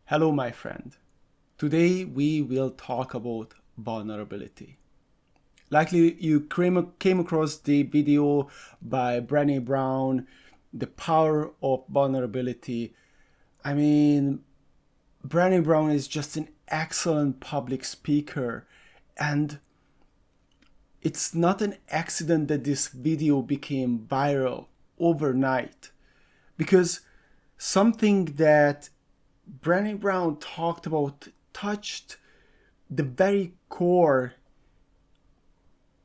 Hello, my friend. Today we will talk about vulnerability. Likely you came across the video by Brené Brown, The Power of Vulnerability. I mean, Brené Brown is just an excellent public speaker, and it's not an accident that this video became viral overnight, because something that Brené Brown talked about touched the very core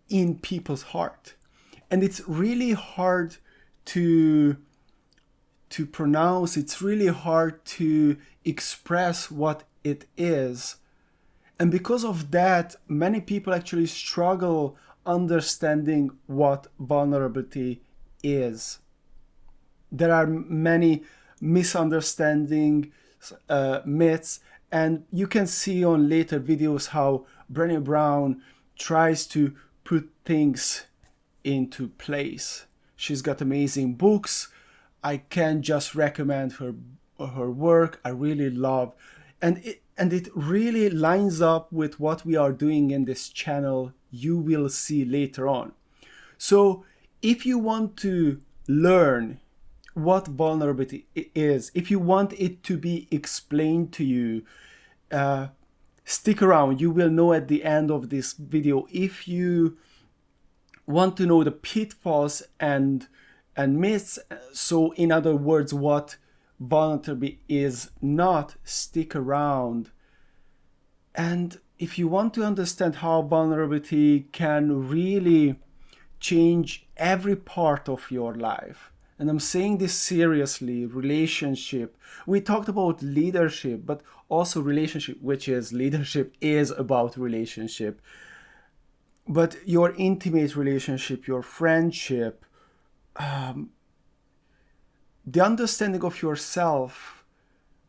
in people's heart. And it's really hard to pronounce, it's really hard to express what it is. And because of that, many people actually struggle understanding what vulnerability is. There are many misunderstandings, myths, and you can see on later videos how Brené Brown tries to put things into place. She's got amazing books. I can just recommend her work. I really love, and it really lines up with what we are doing in this channel. You will see later on. So if you want to learn what vulnerability is, if you want it to be explained to you, stick around. You will know at the end of this video. If you want to know the pitfalls and myths, so in other words, what vulnerability is not, stick around. And if you want to understand how vulnerability can really change every part of your life, and I'm saying this seriously, relationship. We talked about leadership, but also relationship, which is leadership is about relationship. But your intimate relationship, your friendship, the understanding of yourself,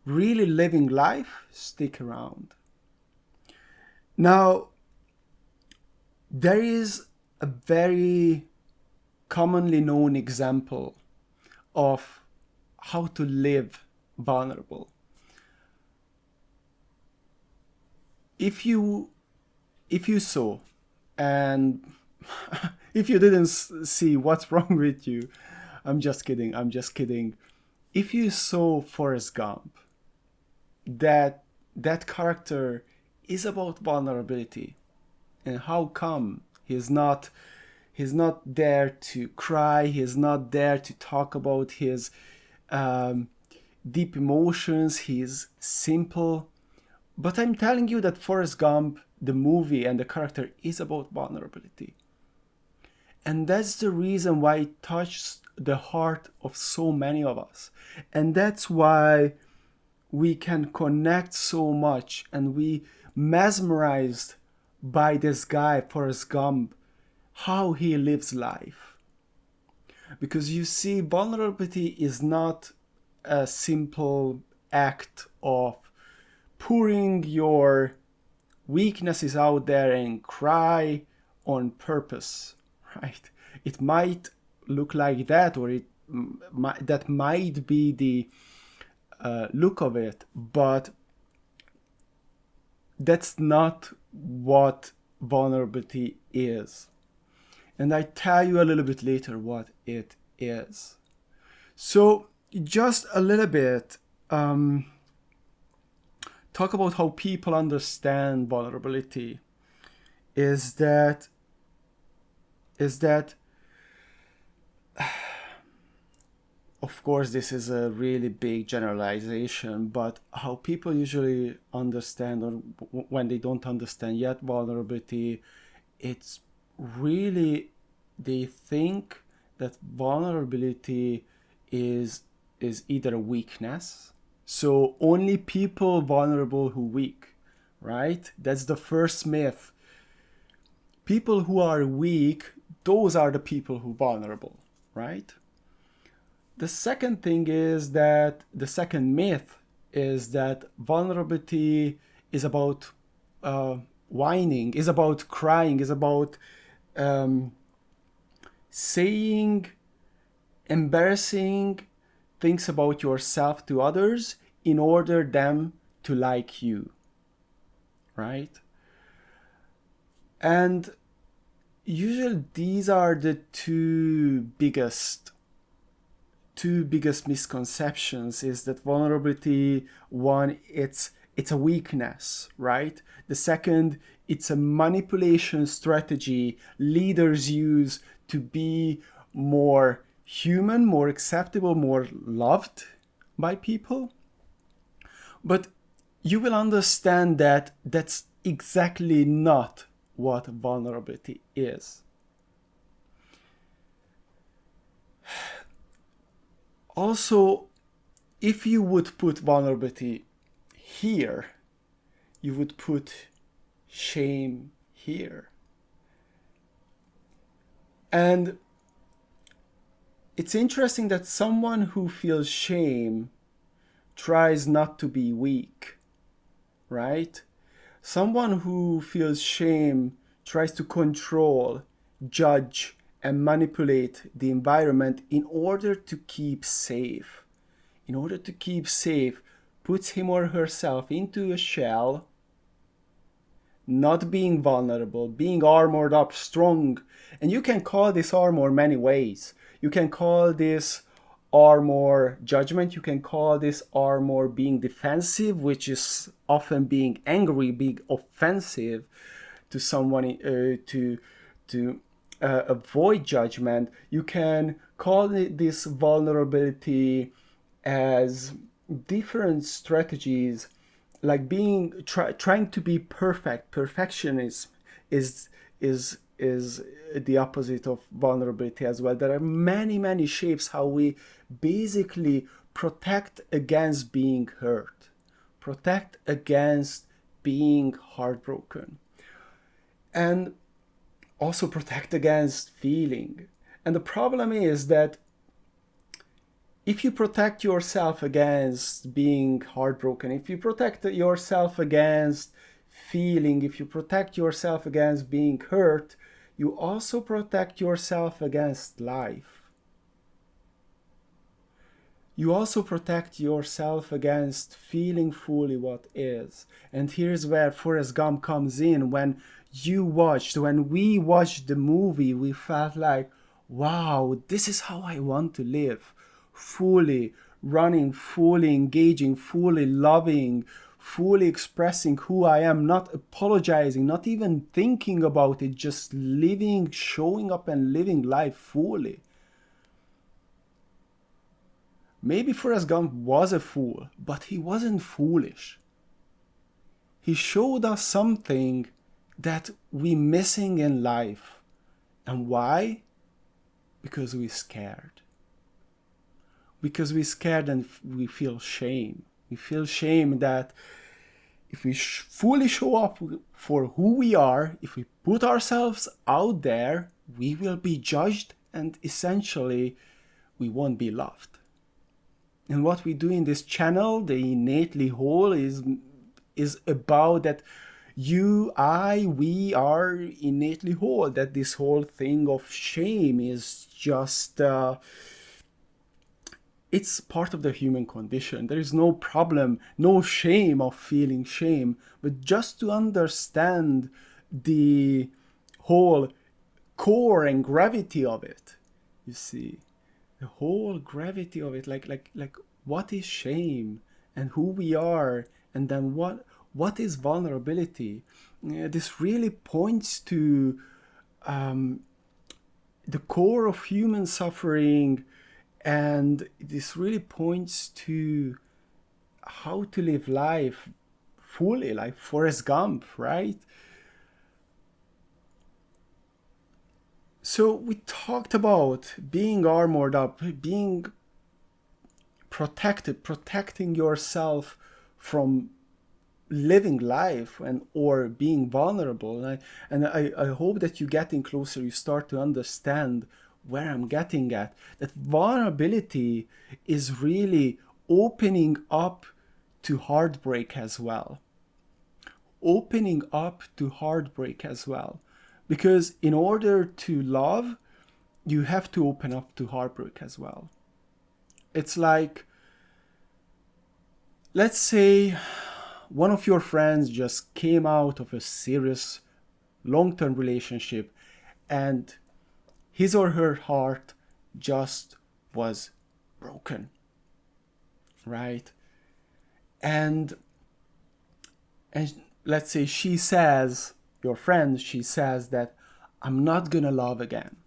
really living life, stick around. Now, there is a very commonly known example of how to live vulnerable. If you saw, and if you didn't see, what's wrong with you? I'm just kidding. If you saw Forrest Gump, that character is about vulnerability. And how come he's not there to cry, he's not there to talk about his deep emotions, he's simple. But I'm telling you that Forrest Gump, the movie and the character, is about vulnerability. And that's the reason why it touched the heart of so many of us. And that's why we can connect so much, and we mesmerized by this guy, Forrest Gump, how he lives life. Because you see, vulnerability is not a simple act of pouring your weaknesses out there and cry on purpose, right? It might look like that, or that might be the look of it, but that's not what vulnerability is. And I tell you a little bit later what it is. So just a little bit, talk about how people understand vulnerability. Is that of course this is a really big generalization, but how people usually understand, or when they don't understand yet vulnerability, it's really, they think that vulnerability is either a weakness. So only people vulnerable who weak, right? That's the first myth. People who are weak, those are the people who vulnerable, right? The second thing is that the second myth is that vulnerability is about whining, is about crying, is about saying embarrassing things about yourself to others in order them to like you, right? And usually these are the two biggest misconceptions. Is that vulnerability, one, it's a weakness, right? The second, it's a manipulation strategy leaders use to be more human, more acceptable, more loved by people. But you will understand that that's exactly not what vulnerability is. Also, if you would put vulnerability here, you would put shame here. And it's interesting that someone who feels shame tries not to be weak, right? Someone who feels shame tries to control, judge, and manipulate the environment in order to keep safe. In order to keep safe, puts him or herself into a shell, not being vulnerable, being armored up, strong. And you can call this armor many ways. You can call this armor judgment. You can call this armor being defensive, which is often being angry, being offensive to someone, to avoid judgment. You can call this vulnerability as different strategies, like being trying to be perfect. Perfectionism is the opposite of vulnerability as well. There are many shapes how we basically protect against being hurt, protect against being heartbroken, and also protect against feeling. And the problem is that if you protect yourself against being heartbroken, if you protect yourself against feeling, if you protect yourself against being hurt, you also protect yourself against life. You also protect yourself against feeling fully what is. And here's where Forrest Gump comes in. When we watched the movie, we felt like, wow, this is how I want to live. Fully running, fully engaging, fully loving, fully expressing who I am, not apologizing, not even thinking about it, just living, showing up and living life fully. Maybe Forrest Gump was a fool, but he wasn't foolish. He showed us something that we're missing in life. And why? Because we're scared. Because we're scared and we feel shame. We feel shame that if we fully show up for who we are, if we put ourselves out there, we will be judged and essentially we won't be loved. And what we do in this channel, the Innately Whole, is about that we are innately whole. That this whole thing of shame is just, it's part of the human condition. There is no problem, no shame of feeling shame, but just to understand the whole core and gravity of it, you see. The whole gravity of it, like what is shame and who we are, and then what is vulnerability. This really points to the core of human suffering, and this really points to how to live life fully, like Forrest Gump, right? So we talked about being armored up, being protecting yourself from living life or being vulnerable. And I hope that you getting closer, you start to understand where I'm getting at. That vulnerability is really opening up to heartbreak as well. Opening up to heartbreak as well. Because in order to love, you have to open up to heartbreak as well. It's like, let's say one of your friends just came out of a serious long-term relationship and his or her heart just was broken, right? And let's say she says, your friend, she says that I'm not gonna love again.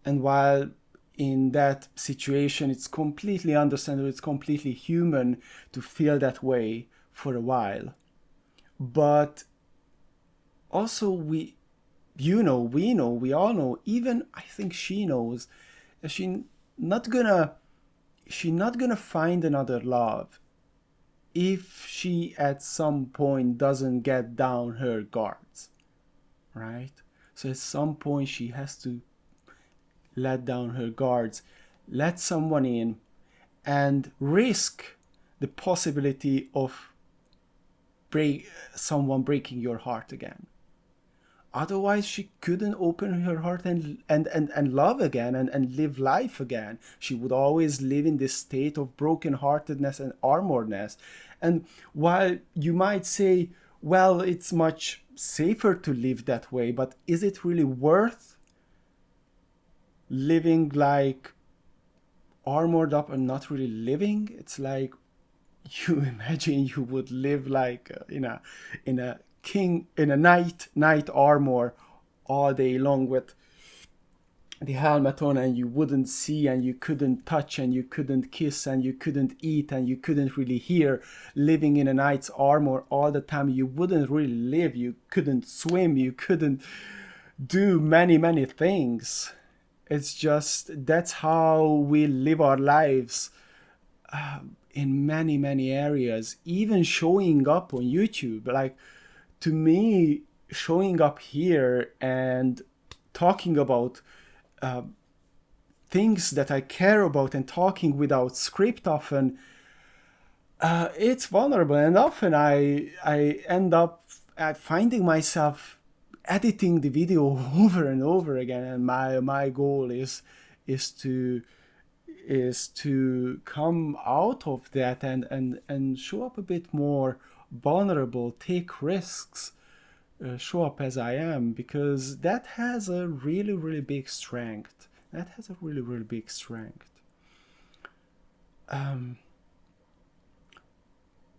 And while in that situation, it's completely understandable, it's completely human to feel that way for a while. But also we all know, even I think she knows that she's not gonna find another love if she at some point doesn't get down her guards, right? So at some point she has to let down her guards, let someone in, and risk the possibility of someone breaking your heart again. Otherwise, she couldn't open her heart and love again and live life again. She would always live in this state of brokenheartedness and armoredness. And while you might say, well, it's much safer to live that way, but is it really worth living like armored up and not really living? It's like, you imagine you would live like in a knight armor all day long with the helmet on, and you wouldn't see and you couldn't touch and you couldn't kiss and you couldn't eat and you couldn't really hear. Living in a knight's armor all the time, you wouldn't really live. You couldn't swim, you couldn't do many things. It's just, that's how we live our lives in many areas. Even showing up on YouTube, like, to me, showing up here and talking about things that I care about and talking without script often, it's vulnerable. And often I end up finding myself editing the video over and over again. And my goal is to come out of that and show up a bit more vulnerable, take risks, show up as I am, because that has a really big strength.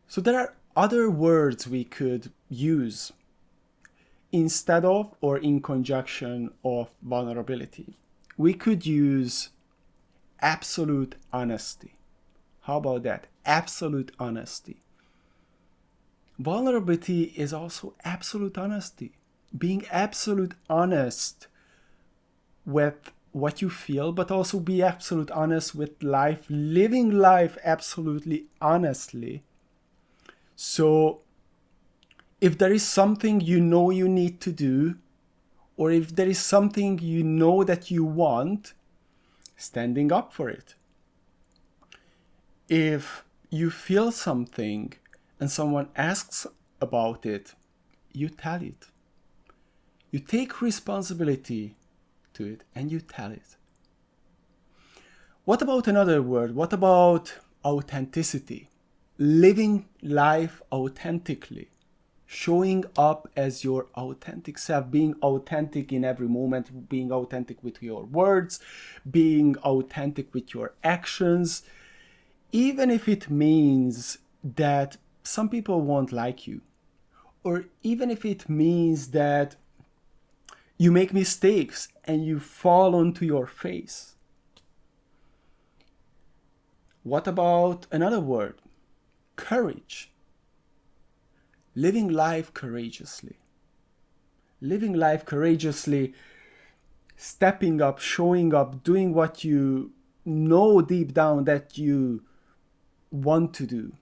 So there are other words we could use instead of or in conjunction of vulnerability. We could use absolute honesty. How about that? Absolute honesty. Vulnerability is also absolute honesty. Being absolute honest with what you feel, but also be absolute honest with life, living life absolutely honestly. So if there is something you know you need to do, or if there is something you know that you want, standing up for it. If you feel something and someone asks about it, you tell it. You take responsibility to it and you tell it. What about another word? What about authenticity? Living life authentically. Showing up as your authentic self, being authentic in every moment, being authentic with your words, being authentic with your actions, even if it means that some people won't like you, or even if it means that you make mistakes and you fall onto your face. What about another word? Courage. Living life courageously. Living life courageously, stepping up, showing up, doing what you know deep down that you want to do.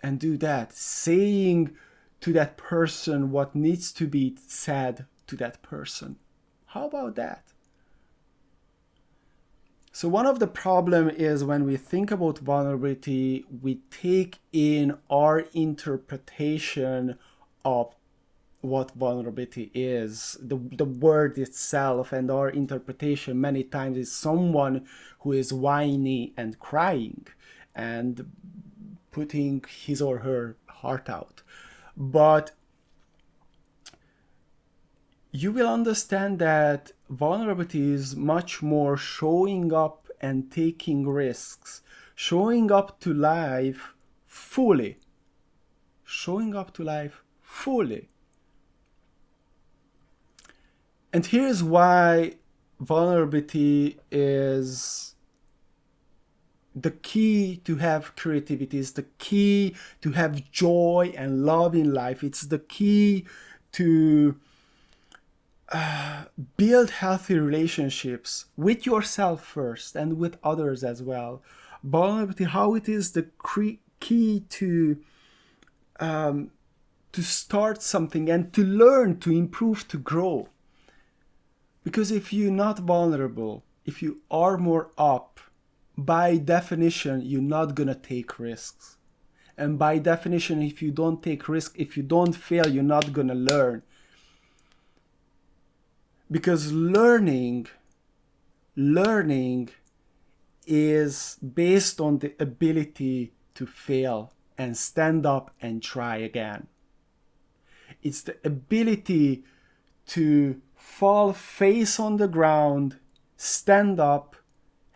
And do that. Saying to that person what needs to be said to that person. How about that? So one of the problems is when we think about vulnerability, we take in our interpretation of what vulnerability is, the word itself, and our interpretation many times is someone who is whiny and crying. And putting his or her heart out. But you will understand that vulnerability is much more showing up and taking risks, showing up to life fully. Showing up to life fully. And here's why vulnerability is the key to have creativity, is the key to have joy and love in life. It's the key to build healthy relationships with yourself first and with others as well. Vulnerability, how it is the key to start something and to learn, to improve, to grow. Because if you're not vulnerable, if you armor up, by definition, you're not gonna take risks. And by definition, if you don't take risks, if you don't fail, you're not gonna learn. Because learning is based on the ability to fail and stand up and try again. It's the ability to fall face on the ground, stand up,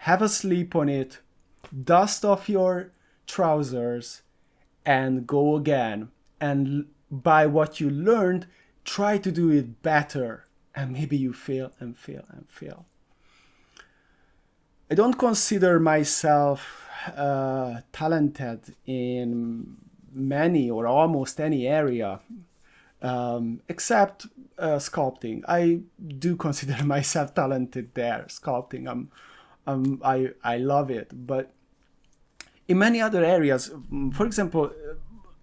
have a sleep on it, dust off your trousers, and go again. And by what you learned, try to do it better. And maybe you fail and fail and fail. I don't consider myself talented in many or almost any area, except sculpting. I do consider myself talented there, sculpting. I love it. But in many other areas, for example,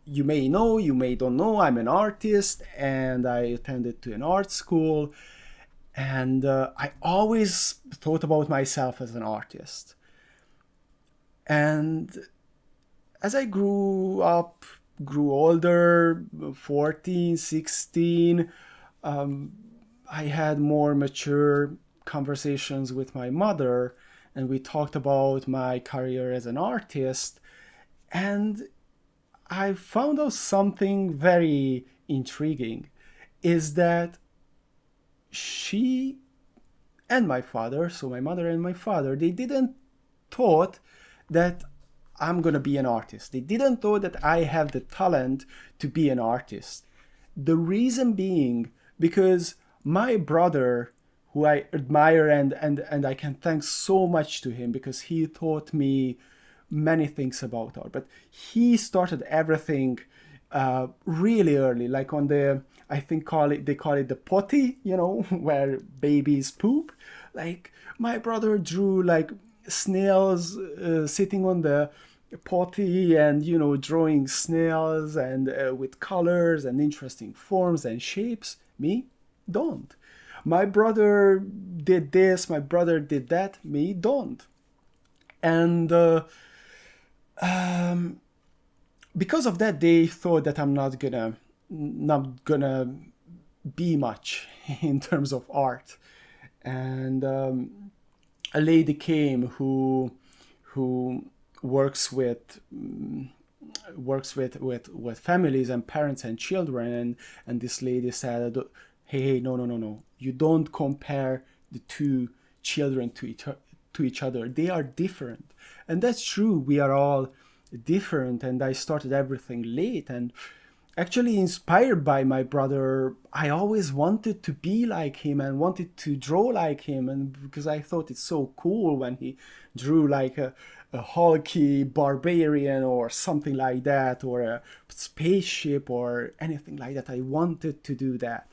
you may know, you may don't know, I'm an artist and I attended to an art school, and I always thought about myself as an artist. And as I grew up, grew older, 14, 16, I had more mature conversations with my mother, and we talked about my career as an artist, and I found out something very intriguing, is that she and my father, so my mother and my father, they didn't thought that I'm gonna be an artist. They didn't thought that I have the talent to be an artist. The reason being because my brother, who I admire and I can thank so much to him because he taught me many things about art, but he started everything really early, like on the, I think they call it the potty, where babies poop. Like my brother drew like snails sitting on the potty and drawing snails and with colors and interesting forms and shapes. Me don't. My brother did this, my brother did that, me don't. And because of that, they thought that I'm not gonna be much in terms of art. And a lady came who works with families and parents and children, and this lady said, hey, no, you don't compare the two children to each other. They are different. And that's true, we are all different, and I started everything late, and actually inspired by my brother, I always wanted to be like him and wanted to draw like him, and because I thought it's so cool when he drew like a hulky barbarian or something like that, or a spaceship or anything like that. I wanted to do that.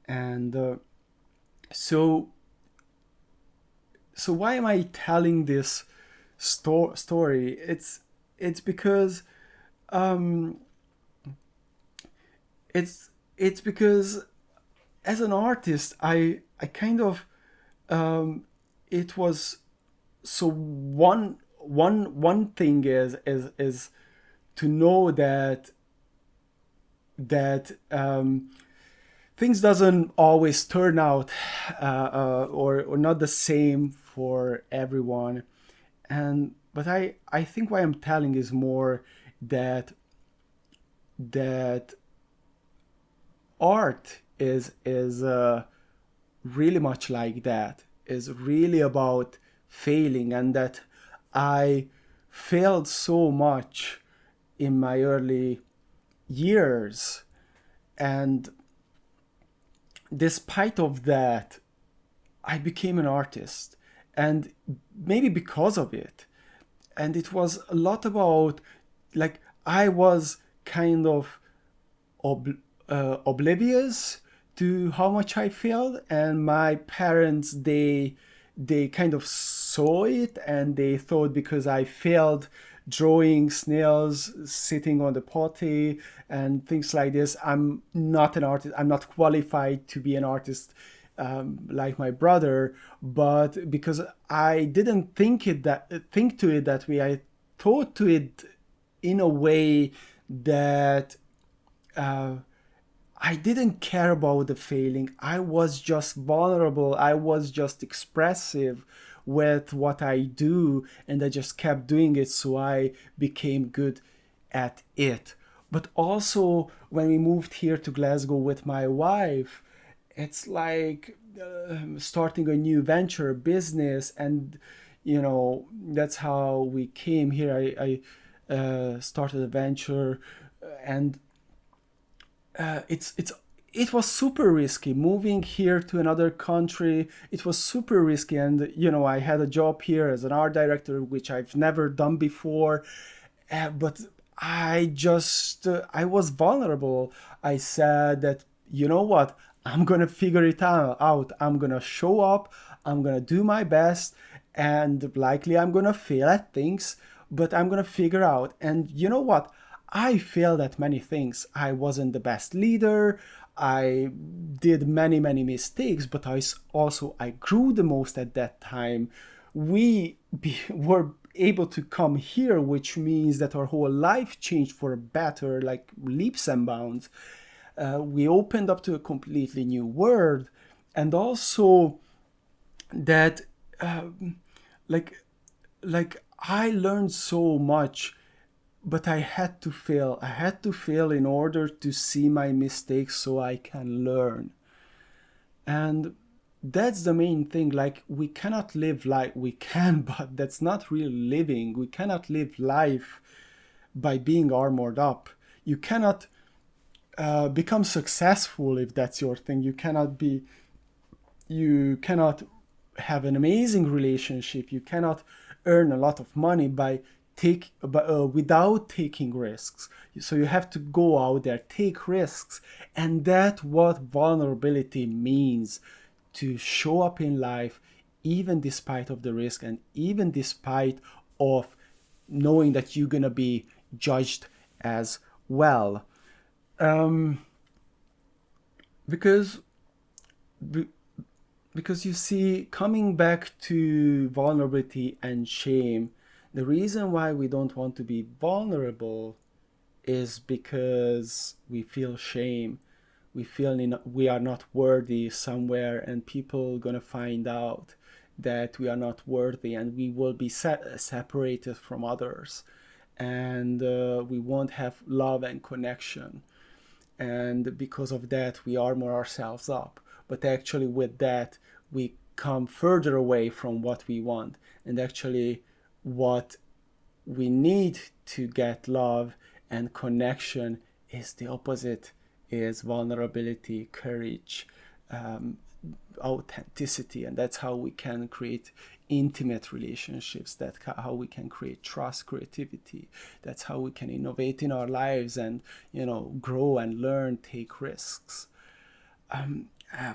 And so why am I telling this story? It's because it's because as an artist, I kind of it was so one thing is to know that things doesn't always turn out or not the same for everyone, but I think what I'm telling is more that art is really much like that, is really about failing, and that I failed so much in my early years, and despite of that I became an artist, and maybe because of it. And it was a lot about, like, I was kind of oblivious to how much I failed, and my parents, they kind of saw it, and they thought because I failed drawing snails sitting on the potty and things like this, I'm not an artist, I'm not qualified to be an artist, like my brother. But because I didn't think to it that way, I thought to it in a way that uh, I didn't care about the failing. I was just vulnerable. I was just expressive with what I do, and I just kept doing it, so I became good at it. But also, when we moved here to Glasgow with my wife, it's like starting a new venture, business, and that's how we came here. I started a venture, and it was super risky moving here to another country. It was super risky, and I had a job here as an art director, which I've never done before. But I was vulnerable. I said that, you know what, I'm gonna figure it out. I'm gonna show up. I'm gonna do my best, and likely I'm gonna fail at things, but I'm gonna figure out. And you know what? I failed at many things. I wasn't the best leader. I did many mistakes, but I grew the most at that time. Were able to come here, which means that our whole life changed for a better, like leaps and bounds. We opened up to a completely new world, and also that, like, I learned so much, but I had to fail. I had to fail in order to see my mistakes so I can learn. And that's the main thing. Like, we cannot live life. We can, but that's not real living. We cannot live life by being armored up. You cannot become successful if that's your thing. You cannot have an amazing relationship. You cannot earn a lot of money without taking risks. So you have to go out there, take risks, and that's what vulnerability means: to show up in life even despite of the risk, and even despite of knowing that you're gonna be judged as well. Um, because because you see, coming back to vulnerability and shame, the reason why we don't want to be vulnerable is because we feel shame. We feel we are not worthy somewhere, and people gonna find out that we are not worthy, and we will be separated from others, and we won't have love and connection. And because of that, we armor ourselves up. But actually, with that, we come further away from what we want. And actually, what we need to get love and connection is the opposite: is vulnerability, courage, um, authenticity. And that's how we can create intimate relationships. That's how we can create trust, creativity. That's how we can innovate in our lives and grow and learn, take risks.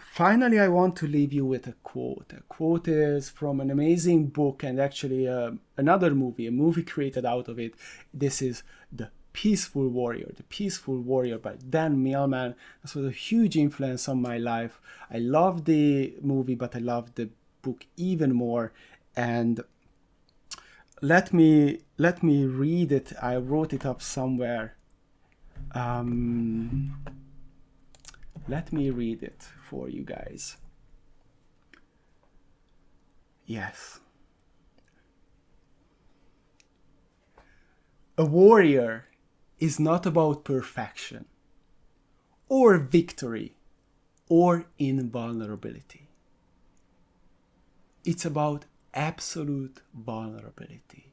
Finally, I want to leave you with a quote. A quote is from an amazing book, and actually another movie, a movie created out of it. This is The Peaceful Warrior. The Peaceful Warrior by Dan Millman. This was a huge influence on my life. I love the movie, but I love the book even more. And let me read it. I wrote it up somewhere. Let me read it for you guys. Yes. A warrior is not about perfection or victory or invulnerability. It's about absolute vulnerability.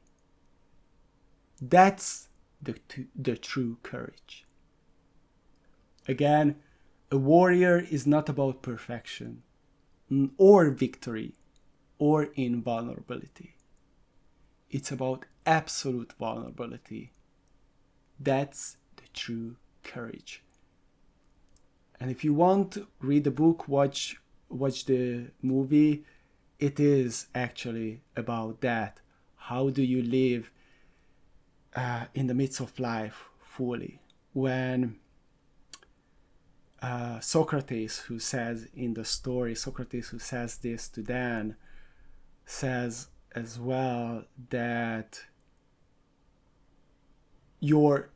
That's the true courage. Again, a warrior is not about perfection or victory or invulnerability. It's about absolute vulnerability. That's the true courage. And if you want, read the book, watch the movie. It is actually about that. How do you live in the midst of life fully? When Socrates, who says in the story, Socrates who says this to Dan, says as well that your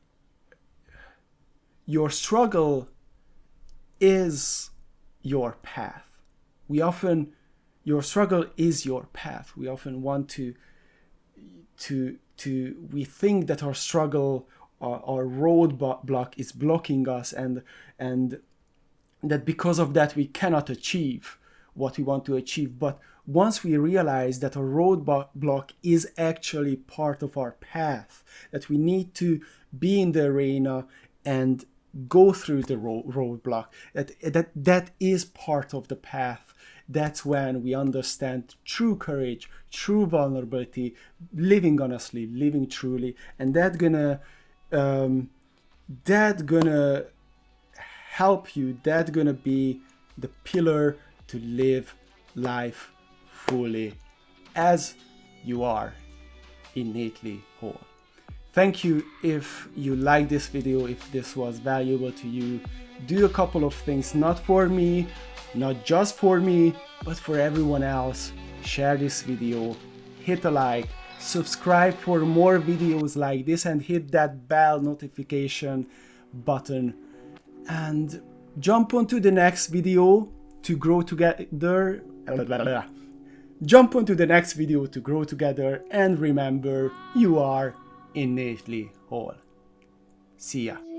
struggle is your path. Your struggle is your path. We often want to we think that our struggle, our roadblock is blocking us, and that because of that we cannot achieve what we want to achieve. But once we realize that a roadblock is actually part of our path, that we need to be in the arena and go through the roadblock, that is part of the path, that's when we understand true courage, true vulnerability, living honestly, living truly, and that gonna help you, that's gonna be the pillar to live life fully as you are innately whole. Thank you. If you like this video, if this was valuable to you, do a couple of things, not for me, not just for me, but for everyone else. Share this video, hit a like, subscribe for more videos like this, and hit that bell notification button, and jump onto the next video to grow together. Jump onto the next video to grow together, and remember, you are innately whole. See ya.